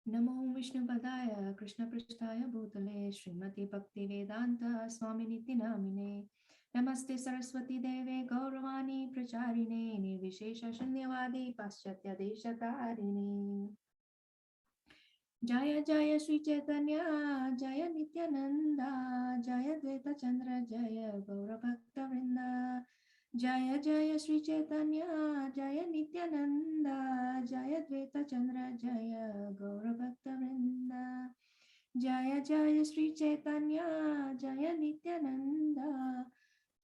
Namo Vishnu Padaya Krishna Prasthaya Bhutale Srimati Bhakti Vedanta Swami Niti Namine Namaste Saraswati Deve Gauravani Pracharine Nirvishesha Shunyavadi Paschatya Deshatarine Jaya Jaya Sri Chaitanya Jaya Nityananda Jaya Dvaita Chandra Jaya Gaura Bhakta Vrinda Jaya Jaya Sri Chaitanya Jaya Nityananda Jaya Dvaita Chandra Jaya Gaura Bhakta Vrinda Jaya Jaya Sri Chaitanya Jaya Nityananda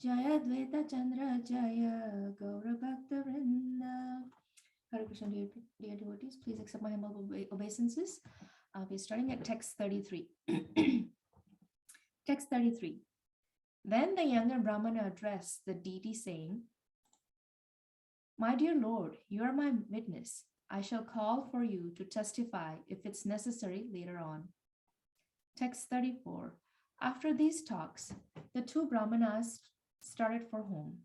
Jaya Dvaita Chandra Jaya Gaura Bhakta Vrinda. Hare Krishna, dear devotees, please accept my humble obeisances. We're starting at text 33. Text 33. Then the younger Brahmana addressed the deity saying, My dear Lord, you are my witness. I shall call for you to testify if it's necessary later on. Text 34. After these talks, the two Brahmanas started for home.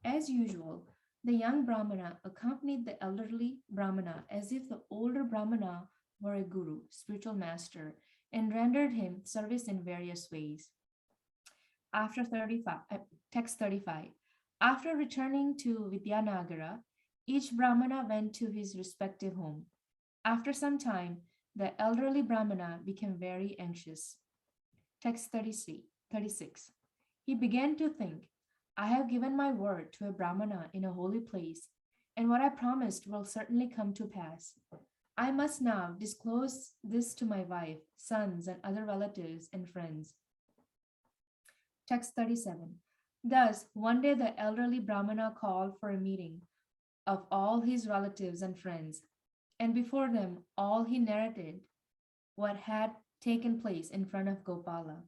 As usual, the young Brahmana accompanied the elderly Brahmana as if the older Brahmana were a guru, spiritual master, and rendered him service in various ways. After 35, text 35. After returning to Vidyanagara, each Brahmana went to his respective home. After some time, the elderly Brahmana became very anxious. Text 36. He began to think, I have given my word to a Brahmana in a holy place, and what I promised will certainly come to pass. I must now disclose this to my wife, sons, and other relatives and friends. Text 37. Thus, one day the elderly Brahmana called for a meeting of all his relatives and friends, and before them all he narrated what had taken place in front of Gopala.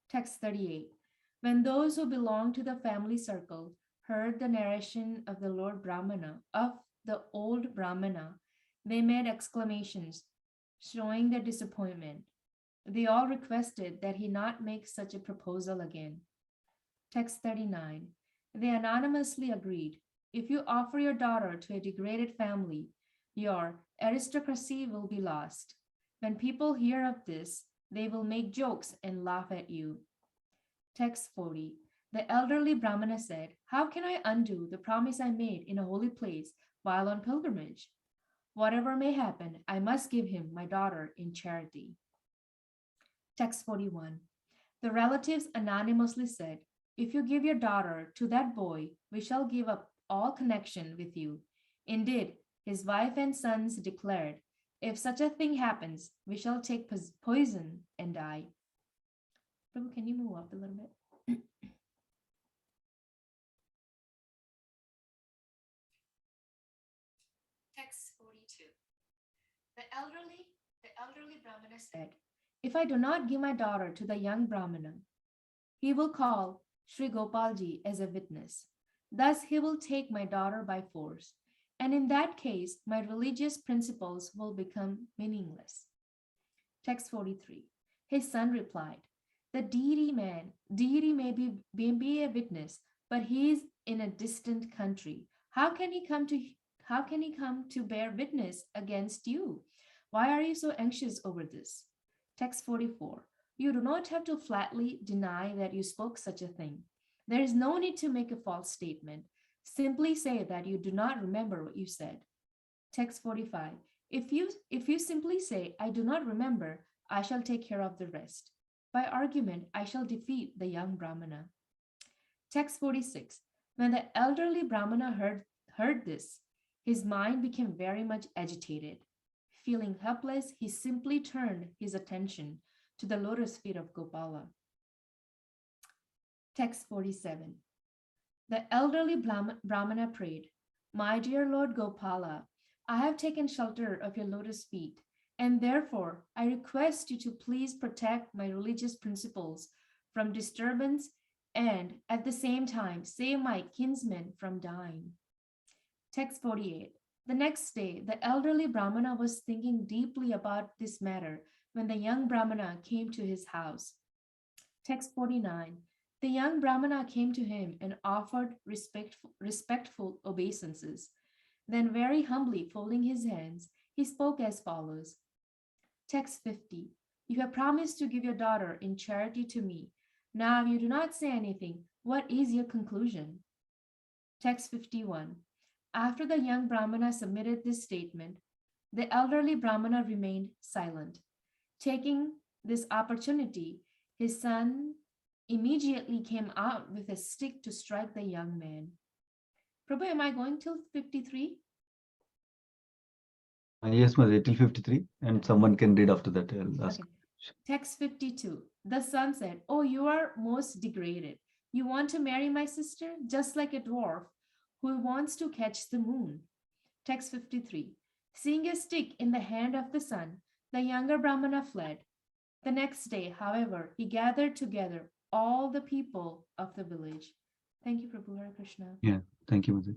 Text 38. When those who belonged to the family circle heard the narration of the old Brahmana, they made exclamations, showing their disappointment. They all requested that he not make such a proposal again. Text 39. They anonymously agreed, if you offer your daughter to a degraded family, your aristocracy will be lost. When people hear of this, they will make jokes and laugh at you. Text 40. The elderly Brahmana said, How can I undo the promise I made in a holy place while on pilgrimage? Whatever may happen, I must give him my daughter in charity. Text 41. The relatives anonymously said, If you give your daughter to that boy, we shall give up all connection with you. Indeed, his wife and sons declared, If such a thing happens, we shall take poison and die. Prabhu, can you move up a little bit? Text 42. The elderly Brahmana said, If I do not give my daughter to the young Brahmana, he will call Sri Gopalji as a witness. Thus he will take my daughter by force, and in that case my religious principles will become meaningless. Text 43. His son replied, The deity may be a witness, but he is in a distant country. How can he come to bear witness against you? Why are you so anxious over this? Text 44. You do not have to flatly deny that you spoke such a thing. There is no need to make a false statement. Simply say that you do not remember what you said. Text 45. If you simply say, I do not remember, I shall take care of the rest. By argument, I shall defeat the young Brahmana. Text 46. When the elderly Brahmana heard this, his mind became very much agitated. Feeling helpless, he simply turned his attention to the lotus feet of Gopala. Text 47. The elderly Brahmana prayed, My dear Lord Gopala, I have taken shelter of your lotus feet, and therefore I request you to please protect my religious principles from disturbance and at the same time save my kinsmen from dying. Text 48. The next day, the elderly Brahmana was thinking deeply about this matter when the young Brahmana came to his house. Text 49. The young Brahmana came to him and offered respectful obeisances. Then, very humbly folding his hands, he spoke as follows. Text 50. You have promised to give your daughter in charity to me. Now you do not say anything. What is your conclusion? Text 51. After the young Brahmana submitted this statement, the elderly Brahmana remained silent. Taking this opportunity, his son immediately came out with a stick to strike the young man. Prabhu, am I going till 53? Yes, Madhya, till 53, and someone can read after that. I'll ask. Okay. Text 52. The son said, "Oh, you are most degraded. You want to marry my sister, just like a dwarf who wants to catch the moon." Text 53. Seeing a stick in the hand of the son, the younger Brahmana fled. The next day, however, he gathered together all the people of the village. Thank you, Prabhu. Hare Krishna. Yeah, thank you, Madhya.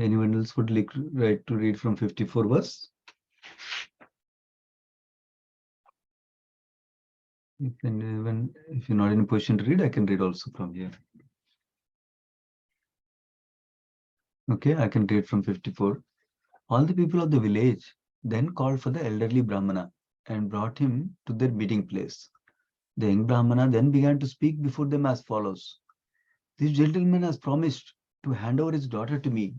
Anyone else would like to read from 54 verse? If you're not in a position to read, I can read also from here. Okay, I can read from 54. All the people of the village then called for the elderly Brahmana and brought him to their meeting place. The young Brahmana then began to speak before them as follows. This gentleman has promised to hand over his daughter to me.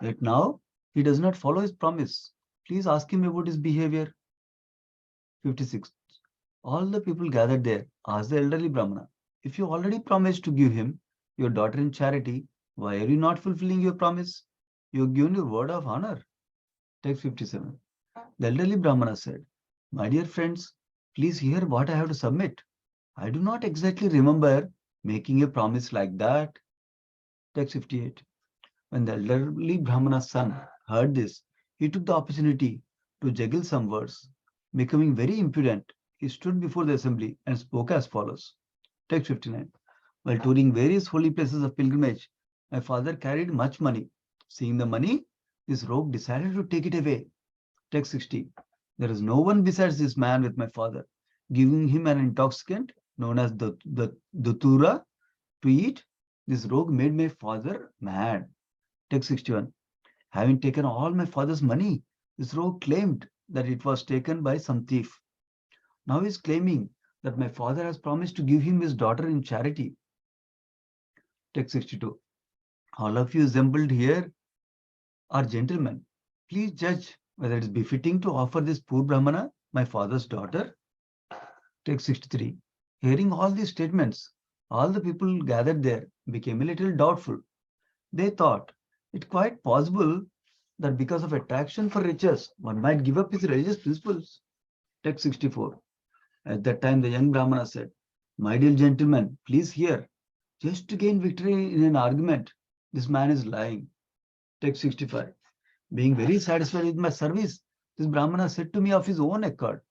Yet now he does not follow his promise. Please ask him about his behavior. 56. All the people gathered there asked the elderly Brahmana, if you already promised to give him your daughter in charity, why are you not fulfilling your promise? You have given your word of honor. Text 57. The elderly Brahmana said, my dear friends, please hear what I have to submit. I do not exactly remember making a promise like that. Text 58. When the elderly Brahmana's son heard this, he took the opportunity to juggle some words. Becoming very impudent, he stood before the assembly and spoke as follows. Text 59. While touring various holy places of pilgrimage, my father carried much money. Seeing the money, this rogue decided to take it away. Text 60. There is no one besides this man with my father. Giving him an intoxicant known as the Datura to eat, this rogue made my father mad. Text 61. Having taken all my father's money, this rogue claimed that it was taken by some thief. Now he is claiming that my father has promised to give him his daughter in charity. Text 62. All of you assembled here are gentlemen. Please judge whether it is befitting to offer this poor Brahmana my father's daughter. Text 63. Hearing all these statements, all the people gathered there became a little doubtful. They thought it quite possible that because of attraction for riches, one might give up his religious principles. Text 64. At that time, the young Brahmana said, my dear gentlemen, please hear. Just to gain victory in an argument, this man is lying. Text 65. Being very satisfied with my service, this Brahmana said to me of his own accord,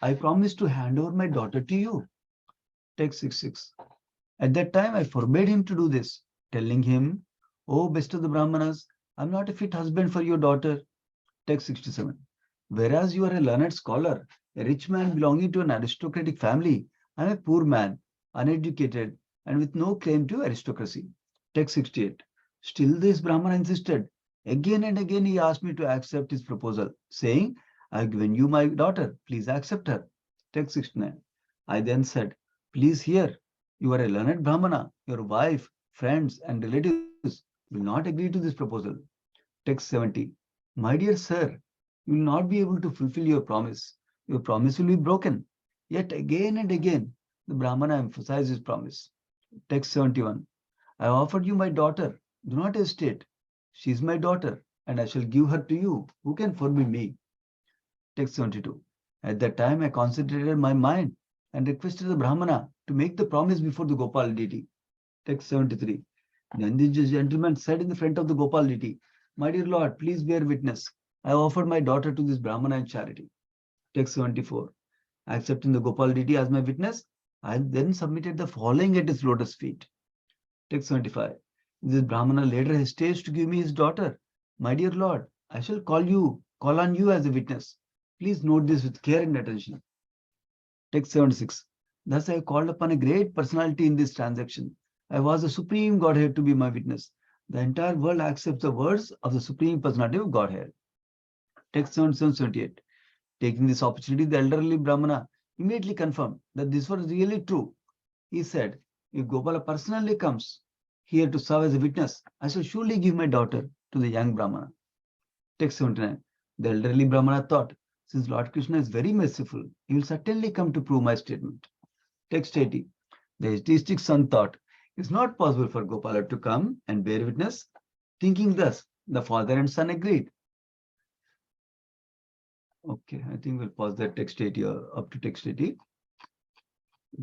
I promise to hand over my daughter to you. Text 66. At that time, I forbade him to do this, telling him, oh, best of the Brahmanas, I am not a fit husband for your daughter. Text 67. Whereas you are a learned scholar, a rich man belonging to an aristocratic family, I am a poor man, uneducated, and with no claim to aristocracy. Text 68. Still this Brahmana insisted. Again and again he asked me to accept his proposal, saying, I have given you my daughter, please accept her. Text 69. I then said, please hear, you are a learned Brahmana, your wife, friends, and relatives will not agree to this proposal. Text 70. My dear sir, you will not be able to fulfill your promise. Your promise will be broken. Yet again and again, the Brahmana emphasized his promise. Text 71. I offered you my daughter. Do not hesitate. She is my daughter, and I shall give her to you. Who can forbid me? Text 72. At that time, I concentrated my mind and requested the Brahmana to make the promise before the Gopal deity. Text 73. Then the gentleman said in the front of the Gopal deity, my dear Lord, please bear witness. I offered my daughter to this Brahmana in charity. Text 74. Accepting the Gopal deity as my witness, I then submitted the following at his lotus feet. Text 75. This Brahmana later hesitates to give me his daughter. My dear Lord, I shall call on you as a witness. Please note this with care and attention. Text 76. Thus I have called upon a great personality in this transaction. I was the Supreme Godhead to be my witness. The entire world accepts the words of the Supreme Personality of Godhead. Text 77, 78. Taking this opportunity, the elderly Brahmana immediately confirmed that this was really true. He said, if Gopala personally comes here to serve as a witness, I shall surely give my daughter to the young Brahmana. Text 79. The elderly Brahmana thought, since Lord Krishna is very merciful, he will certainly come to prove my statement. Text 80. The atheistic son thought, it's not possible for Gopala to come and bear witness. Thinking thus, the father and son agreed. Okay, I think we'll pause that text 80 up to text 80.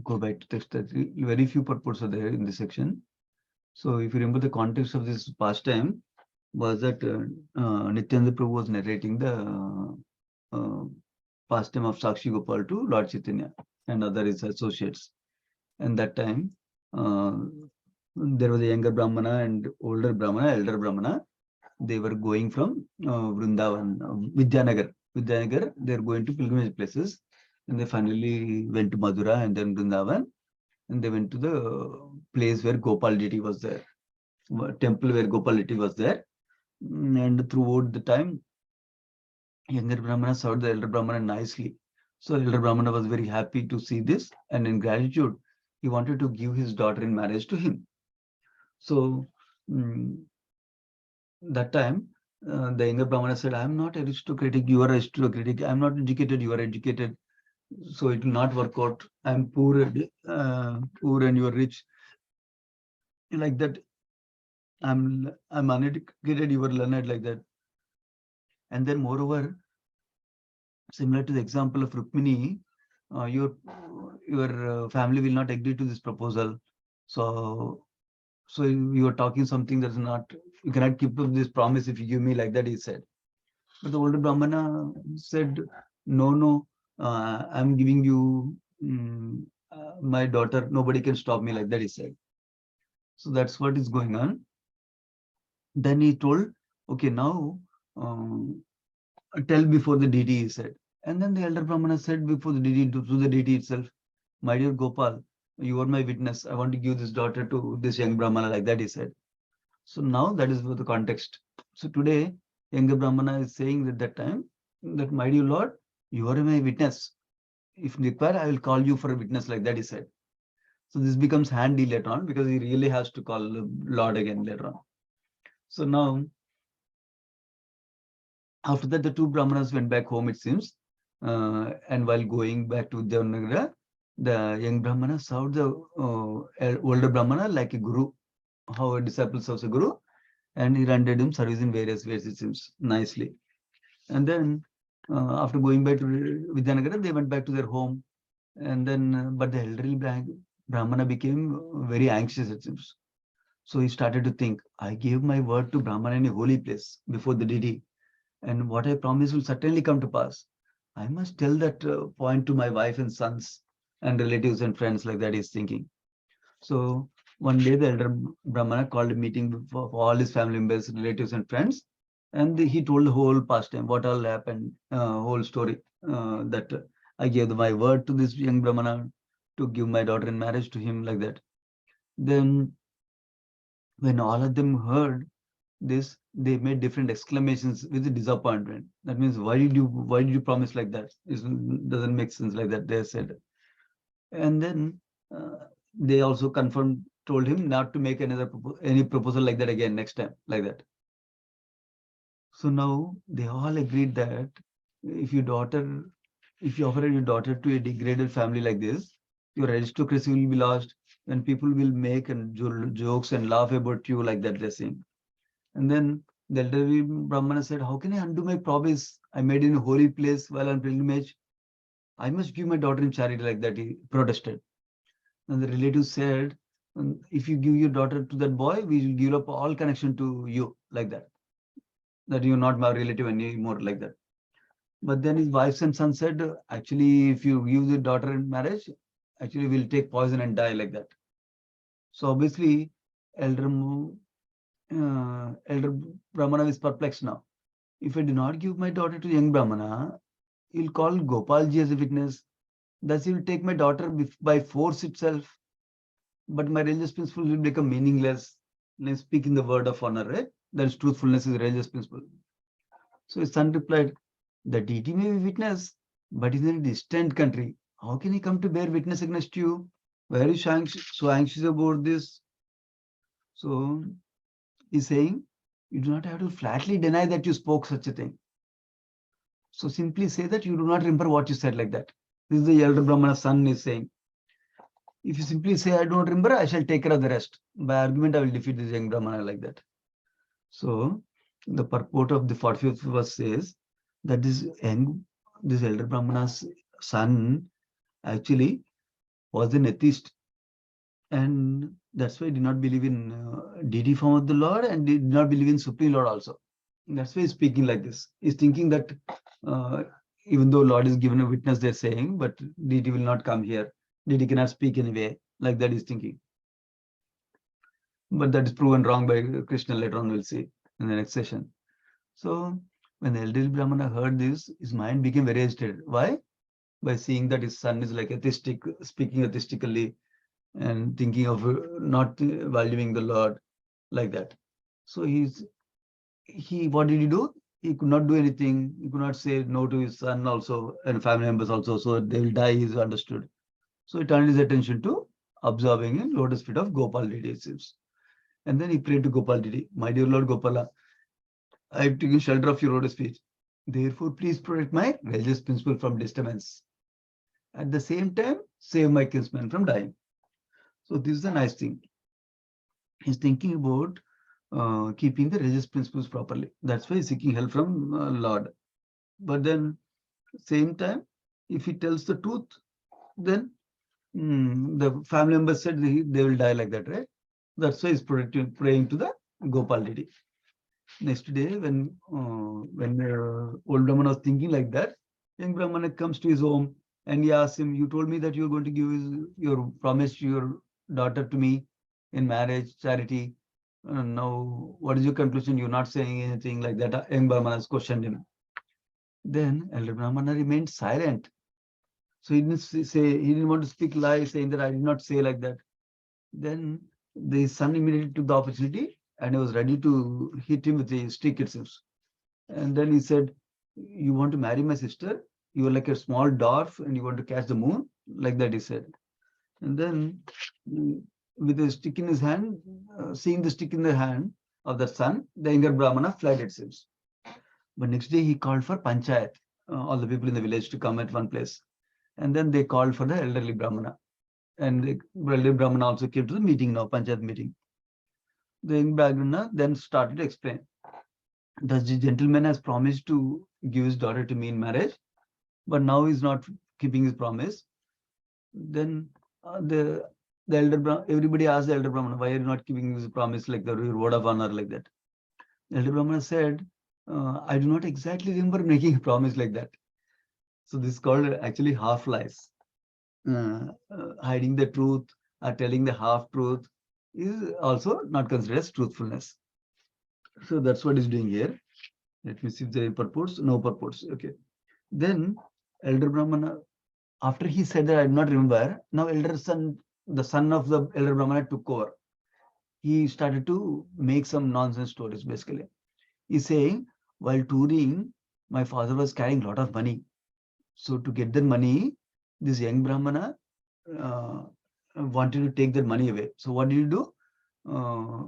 Go back to text 30. Very few purports are there in this section. So if you remember, the context of this pastime was that Nityananda Prabhu was narrating the pastime of Sakshi Gopal to Lord Chaitanya and other his associates. And that time, there was a younger Brahmana and older Brahmana, elder Brahmana. They were going from Vrindavan, Vidyanagar. Vidyanagar, they're going to pilgrimage places. And they finally went to Madhura and then Vrindavan. And they went to the place where Gopal deity was there, temple where Gopal deity was there. And throughout the time, younger Brahmana served the elder Brahmana nicely. So elder Brahmana was very happy to see this, and in gratitude, he wanted to give his daughter in marriage to him. So that time, the younger Brahmana said, I am not aristocratic, you are aristocratic. I am not educated, you are educated. So it will not work out. I am poor, poor and you are rich. Like that, I'm uneducated, you are learned, like that. And then moreover, similar to the example of Rukmini, your family will not agree to this proposal. So you are talking something that's not, you cannot keep up this promise if you give me, like that, he said. But the older Brahmana said, no, I'm giving you my daughter, nobody can stop me, like that, he said. So that's what is going on. Then he told, okay, now tell before the deity, he said. And then the elder Brahmana said before the deity, to the deity itself, my dear Gopal, you are my witness. I want to give this daughter to this young Brahmana, like that, he said. So now that is the context. So today, younger Brahmana is saying at that time that, my dear Lord, you are my witness. If required, I will call you for a witness, like that, he said. So this becomes handy later on because he really has to call the Lord again later on. So now, after that, the two Brahmanas went back home, it seems. And while going back to Devanagra, the young Brahmana served the older Brahmana like a guru, how a disciple serves a guru, and he rendered him service in various ways, it seems, nicely. And then after going back to Vidyanagara, they went back to their home. And then, but the elderly Brahmana became very anxious, it seems. So he started to think, I gave my word to Brahmana in a holy place before the deity, and what I promised will certainly come to pass. I must tell that point to my wife and sons and relatives and friends, like that, he's thinking. So one day the elder Brahmana called a meeting for all his family members, relatives and friends. And he told the whole pastime, what all happened, whole story, that I gave my word to this young Brahmana to give my daughter in marriage to him, like that. Then when all of them heard this, they made different exclamations with disappointment. That means, why did you promise like that? It doesn't make sense, like that, they said. And then they also told him not to make any proposal like that again next time, like that. So now they all agreed that if you offer your daughter to a degraded family like this, your aristocracy will be lost, and people will make and jokes and laugh about you, like that, they're saying. And then the elderly Brahmana said, how can I undo my promise I made in a holy place while on pilgrimage? I must give my daughter in charity, like that, he protested. And the relative said, if you give your daughter to that boy, we will give up all connection to you, like that. That you're not my relative anymore, like that. But then his wives and son said, actually, if you give the daughter in marriage, actually we'll take poison and die, like that. So obviously, elder Brahmana is perplexed now. If I do not give my daughter to young Brahmana, he'll call Gopalji as a witness. Thus, he will take my daughter by force itself. But my religious principles will become meaningless. Let's speak in the word of honor, right? That is truthfulness is a religious principle. So his son replied, the deity may be witness, but he's in a distant country. How can he come to bear witness against you? Why are you so anxious about this? So he's saying, you do not have to flatly deny that you spoke such a thing. So simply say that you do not remember what you said, like that. This is the elder Brahmana's son is saying. If you simply say, I do not remember, I shall take care of the rest. By argument, I will defeat this young Brahmana, like that. So the purport of the 45th verse says that this elder Brahmana's son actually was an atheist, and that's why he did not believe in deity form of the Lord, and did not believe in Supreme Lord also. That's why he's speaking like this. He's thinking that uh, even though Lord is given a witness, they're saying, but deity will not come here. Deity cannot speak anyway. Like that he's thinking. But that is proven wrong by Krishna later on, we'll see in the next session. So when the elderly Brahmana heard this, his mind became very agitated. Why? By seeing that his son is like atheistic, speaking atheistically, and thinking of not valuing the Lord, like that. So what did he do? He could not do anything. He could not say no to his son also and family members also. So they will die, is understood. So he turned his attention to observing in lotus feet of Gopal Didi, it seems. And then he prayed to Gopal Didi, my dear Lord Gopala, I have taken shelter of your lotus feet. Therefore, please protect my religious principle from disturbance. At the same time, save my kinsman from dying. So this is a nice thing. He's thinking about keeping the religious principles properly. That's why he's seeking help from Lord. But then, same time, if he tells the truth, then the family members said they will die, like that, right? That's why he's praying to the Gopal Didi. Next day, when old Brahmana was thinking like that, young Brahmana comes to his home and he asks him, you told me that you're going to give your promise to your daughter to me in marriage, charity. Now, what is your conclusion? You're not saying anything, like that. Young Brahmana has questioned him. Then elder Brahmana remained silent. So he didn't want to speak lies, saying that I did not say, like that. Then the son immediately took the opportunity and he was ready to hit him with a stick, it seems. And then he said, you want to marry my sister? You are like a small dwarf and you want to catch the moon? Like that he said. And then with a stick in his hand, seeing the stick in the hand of the son, the younger Brahmana fled, it seems. But next day he called for panchayat, all the people in the village to come at one place. And then they called for the elderly Brahmana. And the elderly Brahmana also came to the meeting now, panchayat meeting. The young Brahmana then started to explain. The gentleman has promised to give his daughter to me in marriage, but now he's not keeping his promise. Then the elder everybody asked the elder Brahmana, why are you not keeping his promise, like your word of honor, like that? The elder Brahmana said, I do not exactly remember making a promise like that. So this is called actually half lies. Hiding the truth or telling the half truth is also not considered as truthfulness. So that's what he's doing here. Let me see if there are purports. No purports. Okay. Then elder Brahmana, after he said that I do not remember, now the son of the elder Brahmana took over. He started to make some nonsense stories, basically. He's saying, while touring, my father was carrying a lot of money. So to get that money, this young Brahmana wanted to take that money away. So what did you do?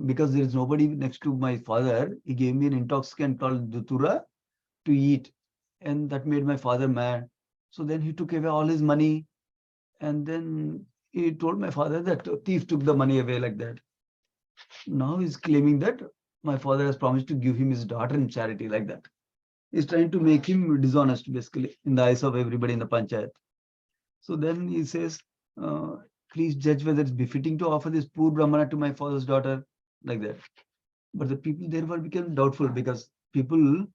Because there is nobody next to my father, he gave me an intoxicant called Dutura to eat. And that made my father mad. So then he took away all his money. And then he told my father that a thief took the money away, like that. Now he's claiming that my father has promised to give him his daughter in charity, like that. He's trying to make him dishonest, basically, in the eyes of everybody in the panchayat. So then he says, please judge whether it's befitting to offer this poor Brahmana to my father's daughter, like that. But the people therefore became doubtful, because people,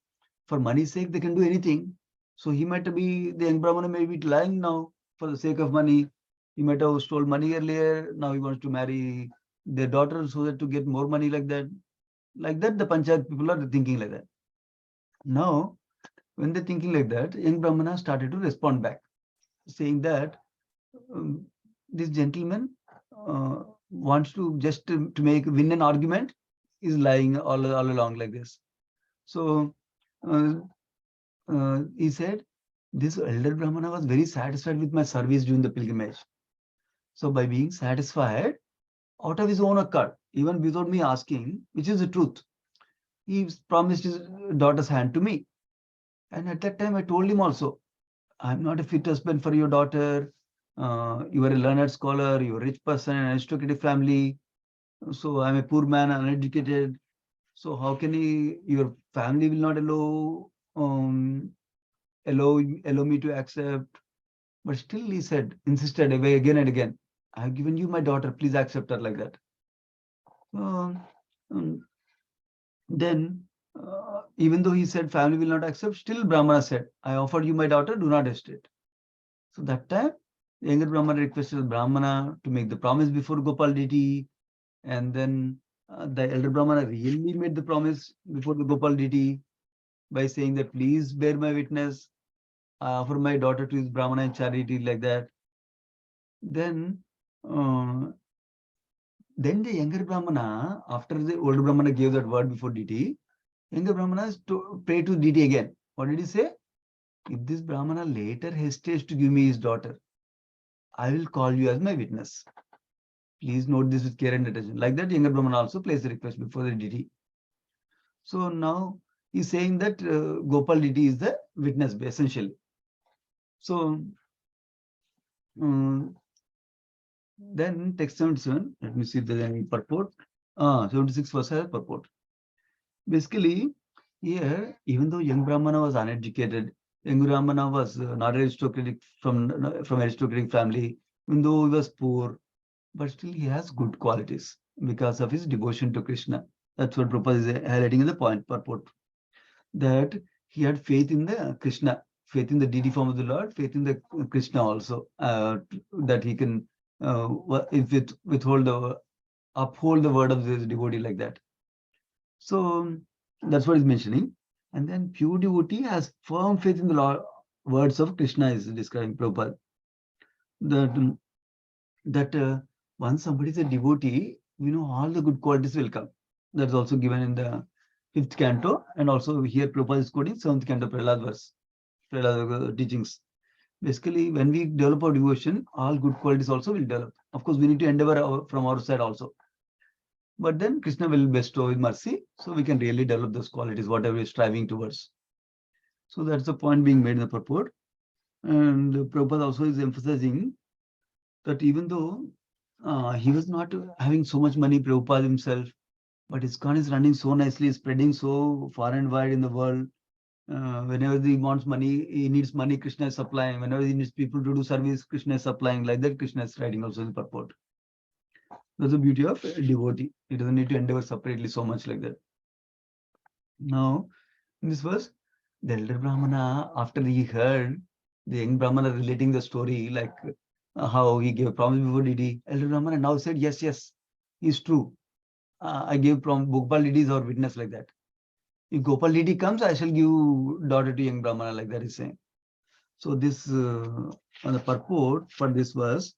for money's sake, they can do anything. So he might be, the young Brahmana may be lying now for the sake of money. He might have stole money earlier. Now he wants to marry their daughter so that to get more money, like that. Like that, the panchayat people are thinking like that. Now, when they're thinking like that, young Brahmana started to respond back, saying that this gentleman wants to just to win an argument, is lying all along, like this. So he said, This elder Brahmana was very satisfied with my service during the pilgrimage. So by being satisfied, out of his own accord, even without me asking, which is the truth, he promised his daughter's hand to me. And at that time, I told him also, I'm not a fit husband for your daughter. You are a learned scholar, you're a rich person, an aristocratic family. So I'm a poor man, uneducated. So how can your family will not allow me to accept? But still he said, insisted away again and again, I have given you my daughter, please accept her like that. Um, um, then, even though he said family will not accept, still Brahmana said, I offered you my daughter, do not hesitate. So that time, the younger Brahmana requested Brahmana to make the promise before Gopal deity. And then the elder Brahmana really made the promise before the Gopal deity by saying that, please bear my witness, I offer my daughter to his Brahmana in charity, like that. Then, uh, then the younger Brahmana, after the older Brahmana gave that word before deity, younger Brahmana prayed to deity again. What did he say? If this Brahmana later hesitates to give me his daughter, I will call you as my witness. Please note this with care and attention. Like that, younger Brahmana also placed the request before the deity. So now he's saying that Gopal deity is the witness, essentially. So then text 77, let me see if there's any purport. 76 verse has purport. Basically, here, even though young Brahmana was uneducated, young Brahmana was not aristocratic from aristocratic family, even though he was poor, but still he has good qualities because of his devotion to Krishna. That's what Prabhupada is highlighting in the point purport. That he had faith in the Krishna, faith in the deity form of the Lord, faith in the Krishna also, that he can uphold the word of this devotee like that. So that's what he's mentioning. And then pure devotee has firm faith in the Lord, words of Krishna is describing Prabhupada. That once somebody is a devotee, all the good qualities will come. That's also given in the 5th canto, and also here Prabhupada is quoting 7th canto Prahlad verse, Prahlad teachings. Basically, when we develop our devotion, all good qualities also will develop. Of course, we need to endeavor from our side also. But then Krishna will bestow his mercy, so we can really develop those qualities, whatever we're striving towards. So that's the point being made in the purport. And Prabhupada also is emphasizing that even though he was not having so much money, Prabhupada himself, but ISKCON is running so nicely, spreading so far and wide in the world. Whenever he wants money, he needs money, Krishna is supplying. Whenever he needs people to do service, Krishna is supplying. Like that, Krishna is writing also in the purport. That's the beauty of a devotee. He doesn't need to endeavor separately so much like that. Now, in this verse, the elder Brahmana, after he heard the young Brahmana relating the story, like how he gave promise before deity, elder Brahmana now said, yes, it's true. I gave Gopal deity is our witness, like that. If Gopal deity comes, I shall give daughter to young Brahmana, like that is saying. So this, on the purport for this verse,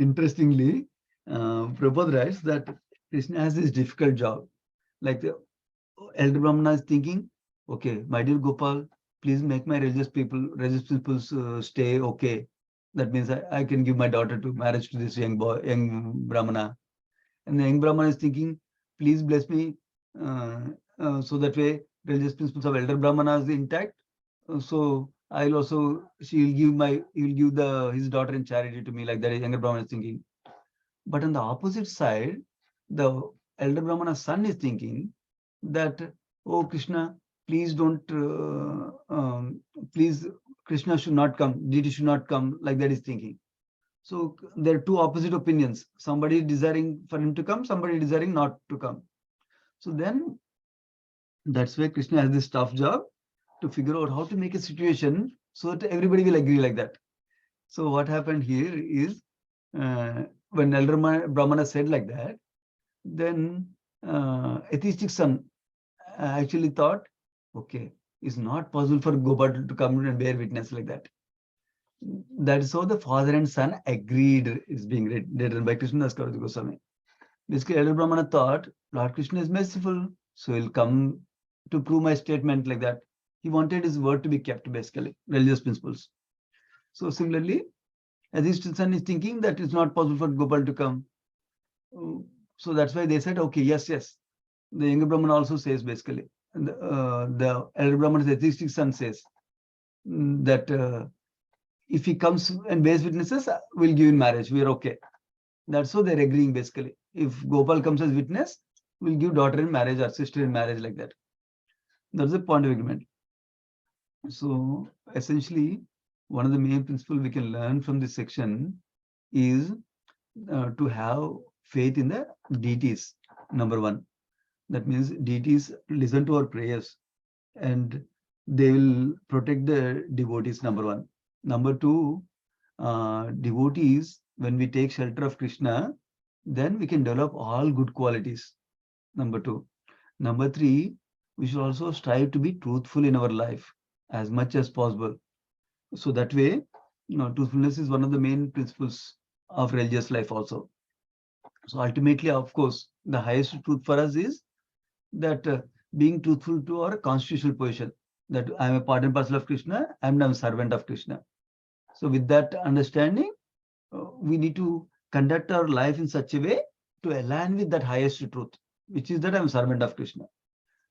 interestingly, Prabhupada writes that Krishna has this difficult job. Like the elder Brahmana is thinking, okay, my dear Gopal, please make my religious people's stay okay. That means I can give my daughter to marriage to this young Brahmana. And the young Brahmana is thinking, please bless me, so that way religious principles of elder Brahmana is intact. So I'll also, he'll give his daughter in charity to me, like that younger Brahmana is thinking. But on the opposite side, the elder Brahmana's son is thinking that, oh Krishna, please don't, please, Krishna should not come, deity should not come, like that is thinking. So there are two opposite opinions. Somebody desiring for him to come, somebody desiring not to come. So then that's why Krishna has this tough job to figure out how to make a situation so that everybody will agree like that. So what happened here is, when elder Brahmana said like that, then atheistic son actually thought, okay, it's not possible for Gopal to come and bear witness like that. That is how the father and son agreed is being written by Krishnadas Kaviraj Goswami. Basically, elder Brahmana thought Lord Krishna is merciful, so he'll come to prove my statement like that. He wanted his word to be kept, basically, religious principles. So similarly, as his son is thinking that it's not possible for Gopal to come. So that's why they said, okay, yes, yes. The younger Brahman also says, basically, the elder Brahman's atheistic son says that if he comes and bears witnesses, we'll give him marriage. We're okay. That's how they're agreeing, basically. If Gopal comes as witness, we'll give daughter in marriage or sister in marriage, like that. That's the point of agreement. So essentially, one of the main principles we can learn from this section is to have faith in the deities, number one. That means deities listen to our prayers and they will protect the devotees, number one. Number two, devotees, when we take shelter of Krishna, then we can develop all good qualities, number two. Number three, we should also strive to be truthful in our life as much as possible. So that way, truthfulness is one of the main principles of religious life also. So ultimately, of course, the highest truth for us is that being truthful to our constitutional position, that I am a part and parcel of Krishna, and I am a servant of Krishna. So with that understanding, we need to conduct our life in such a way to align with that highest truth, which is that I am a servant of Krishna.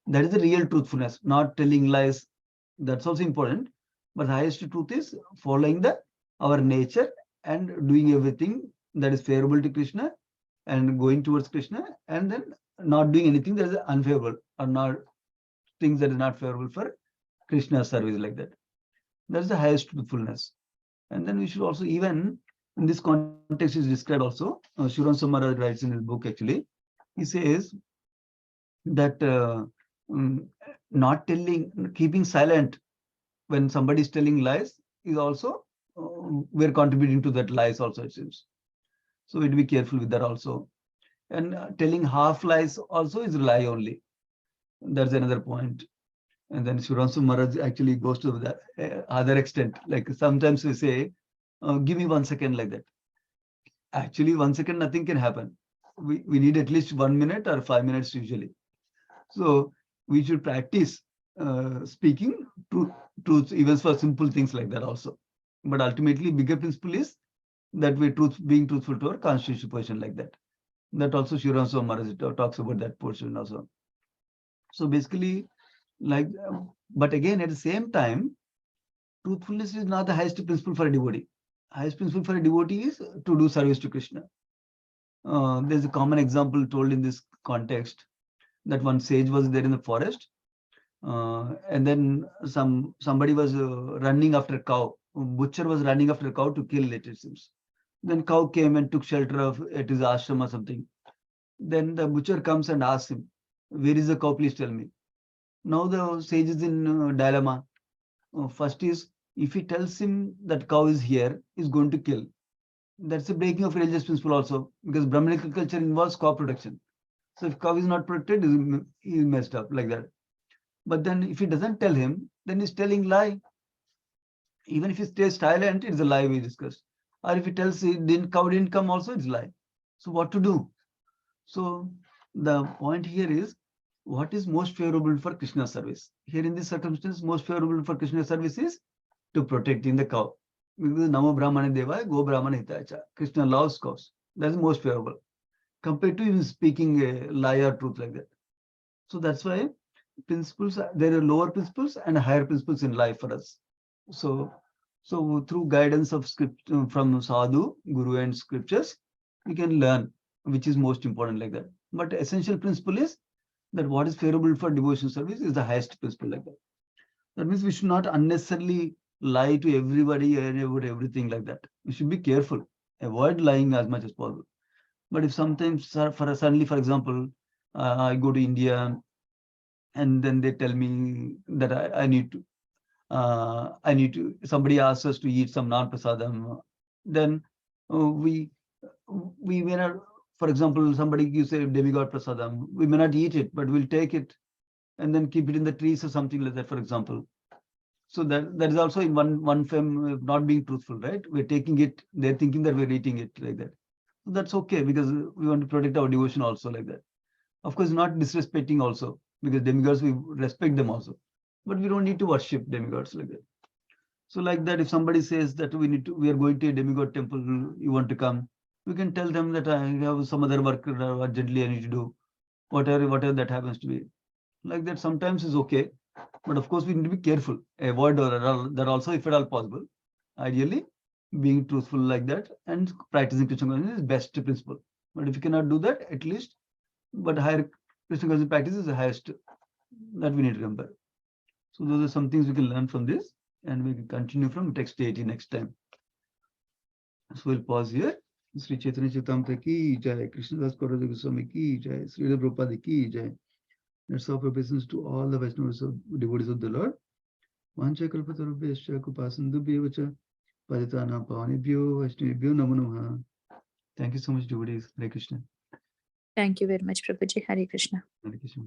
That is the real truthfulness, not telling lies. That's also important. But the highest truth is following our nature and doing everything that is favorable to Krishna and going towards Krishna, and then not doing anything that is unfavorable or not things that is not favorable for Krishna's service, like that. That's the highest truthfulness. And then we should also, even in this context is described also, Shuran Sumaraj writes in his book, actually, he says that not telling, keeping silent when somebody is telling lies is also, we're contributing to that lies also, it seems. So we'd be careful with that also. And telling half lies also is a lie only. That's another point. And then Shuransu Maharaj actually goes to the other extent. Like sometimes we say, give me 1 second, like that. Actually, 1 second, nothing can happen. We need at least 1 minute or 5 minutes usually. So we should practice speaking truth even for simple things like that also. But ultimately, bigger principle is that we're being truthful to our constitutional position, like that. That also Shuransu Maharaj talks about that portion also. So basically, like, but again, at the same time, truthfulness is not the highest principle for a devotee. Highest principle for a devotee is to do service to Krishna. There's a common example told in this context that one sage was there in the forest, and then somebody was running after a cow. Butcher was running after a cow to kill it, it seems. Then cow came and took shelter at his ashram or something. Then the butcher comes and asks him, "Where is the cow? Please tell me." Now the sage is in dilemma. First is, if he tells him that cow is here, he's going to kill. That's a breaking of religious principle also, because Brahminical culture involves cow protection. So if cow is not protected, he's messed up, like that. But then if he doesn't tell him, then he's telling lie. Even if he stays silent, it's a lie we discussed. Or if he tells cow didn't come also, it's a lie. So what to do? So the point here is, what is most favorable for Krishna service? Here in this circumstance, most favorable for Krishna service is to protecting the cow. Because Namo Brahmane Devaya, Go Brahmane Hitacha. Krishna loves cows. That's most favorable compared to even speaking a lie or truth, like that. So that's why principles, there are lower principles and higher principles in life for us. So through guidance of script from sadhu, guru, and scriptures, we can learn which is most important, like that. But essential principle is that what is favorable for devotion service is the highest principle, like that. That means we should not unnecessarily lie to everybody and about everything, like that. We should be careful, avoid lying as much as possible. But if sometimes, suddenly, for example, I go to India and then they tell me that I need to, somebody asks us to eat some non-prasadam, then we may not, for example, somebody gives a demigod prasadam, we may not eat it, but we'll take it and then keep it in the trees or something like that, for example. So that is also in one form not being truthful, right? We're taking it, they're thinking that we're eating it, like that. So that's okay, because we want to protect our devotion also, like that. Of course, not disrespecting also, because demigods, we respect them also. but we don't need to worship demigods like that. So like that, if somebody says that we are going to a demigod temple, you want to come, we can tell them that I have some other work urgently I need to do, whatever that happens to be. Like that sometimes is okay, but of course we need to be careful, avoid that also if at all possible. Ideally, being truthful like that and practicing Krishna consciousness is best principle. But if you cannot do that, at least, but higher Krishna consciousness practice is the highest that we need to remember. So those are some things we can learn from this, and we can continue from text 80 next time. So we'll pause here. Sri Chaitanya Chaitamrita ki jai, Krishnadas Kaviraj Goswami ki jai, Sri Prabhupada ki jai. Let's offer obeisance to all the Vaishnavas of devotees of the Lord. Vancha kalpatarubhyascha kupasandubhyevacha paditanam pavanebhyo vaishnavebhyo namo namaha. Thank you so much, devotees. Hare Krishna. Thank you very much, Prabhuji. Hare Krishna. Hare Krishna.